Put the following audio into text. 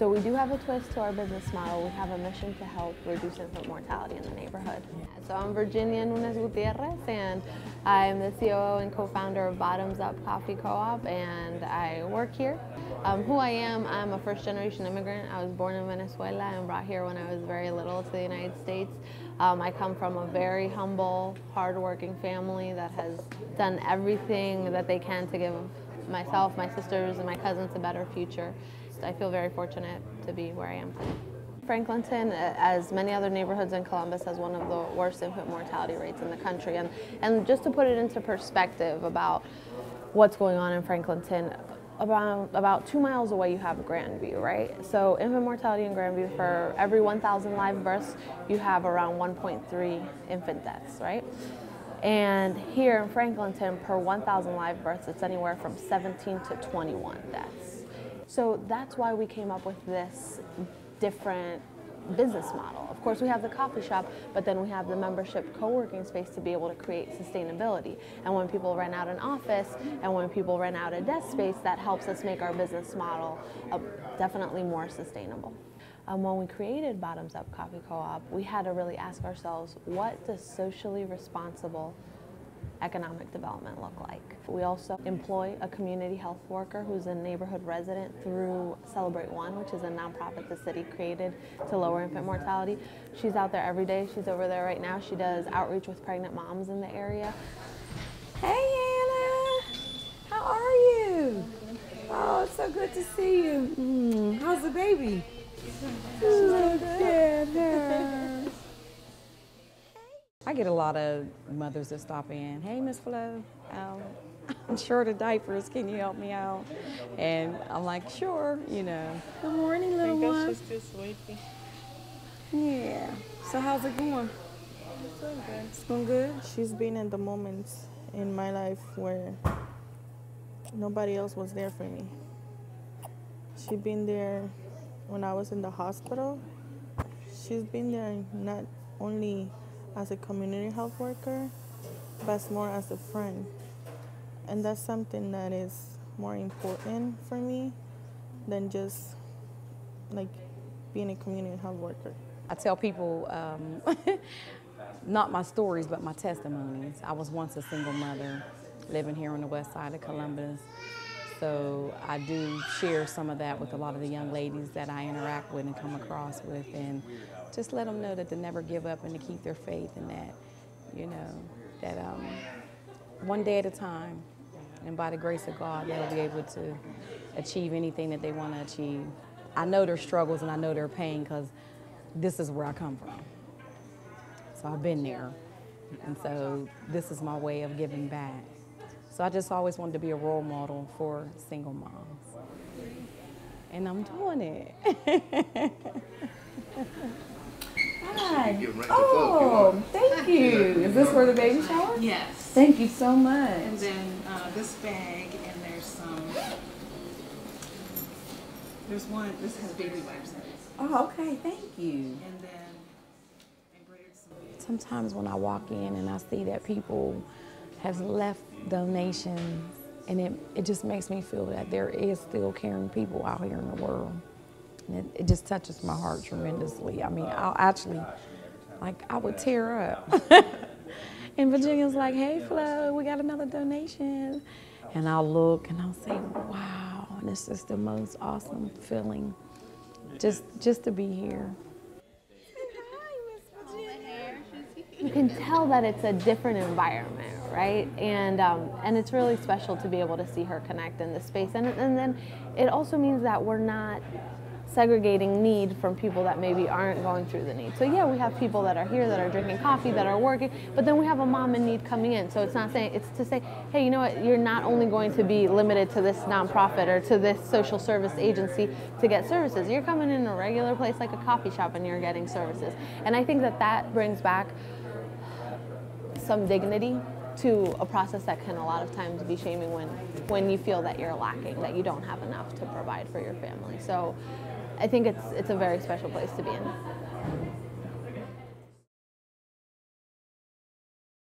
So we do have a twist to our business model. We have a mission to help reduce infant mortality in the neighborhood. So I'm Virginia Nunes Gutierrez, and I'm the COO and co-founder of Bottoms Up Coffee Co-op, and I work here. Who I am, I'm a first-generation immigrant. I was born in Venezuela and brought here when I was very little to the United States. I come from a very humble, hard-working family that has done everything that they can to give myself, my sisters, and my cousins a better future. I feel very fortunate to be where I am today. Franklinton, as many other neighborhoods in Columbus, has one of the worst infant mortality rates in the country. And just to put it into perspective about what's going on in Franklinton, about 2 miles away you have Grandview, right? So infant mortality in Grandview, for every 1,000 live births, you have around 1.3 infant deaths, right? And here in Franklinton, per 1,000 live births, it's anywhere from 17 to 21 deaths. So that's why we came up with this different business model. Of course, we have the coffee shop, but then we have the membership co-working space to be able to create sustainability. And when people rent out an office and when people rent out a desk space, that helps us make our business model definitely more sustainable. When we created Bottoms Up Coffee Co-op, we had to really ask ourselves, what does socially responsible economic development look like? We also employ a community health worker who's a neighborhood resident through Celebrate One, which is a nonprofit the city created to lower infant mortality. She's out there every day. She's over there right now. She does outreach with pregnant moms in the area. Hey, Anna. How are you? Oh, it's so good to see you. How's the baby? Look at her. I get a lot of mothers that stop in. Hey, Miss Flo, I'm short of diapers. Can you help me out? And I'm like, sure, you know. Good morning, little one. She's still sleepy. Yeah. So how's it going? It's going good. It's going good? She's been in the moments in my life where nobody else was there for me. She's been there when I was in the hospital. She's been there not only as a community health worker, but more as a friend. And that's something that is more important for me than just like being a community health worker. I tell people, not my stories, but my testimonies. I was once a single mother living here on the west side of Columbus. So I do share some of that with a lot of the young ladies that I interact with and come across with, and just let them know that to never give up and to keep their faith, and that, you know, that one day at a time, and by the grace of God, they'll be able to achieve anything that they want to achieve. I know their struggles and I know their pain because this is where I come from. So I've been there, and so this is my way of giving back. So I just always wanted to be a role model for single moms. And I'm doing it. Hi. Oh, thank you. Is this for the baby shower? Yes. Thank you so much. And then this bag, and there's some, there's one, this has baby wipes in it. Oh, okay, thank you. And then embroidered some. Sometimes when I walk in and I see that people have left donations, and it just makes me feel that there is still caring people out here in the world. And it just touches my heart tremendously. I mean, I'll actually, like, I would tear up. And Virginia's like, hey, Flo, we got another donation. And I'll look and I'll say, wow. And it's just the most awesome feeling just to be here. You can tell that it's a different environment, right? And it's really special to be able to see her connect in this space. And then it also means that we're not segregating need from people that maybe aren't going through the need. So yeah, we have people that are here that are drinking coffee, that are working, but then we have a mom in need coming in. So it's not saying, it's to say, hey, you know what, you're not only going to be limited to this nonprofit or to this social service agency to get services. You're coming in a regular place like a coffee shop and you're getting services. And I think that that brings back some dignity to a process that can a lot of times be shaming when you feel that you're lacking, that you don't have enough to provide for your family. So I think it's a very special place to be in.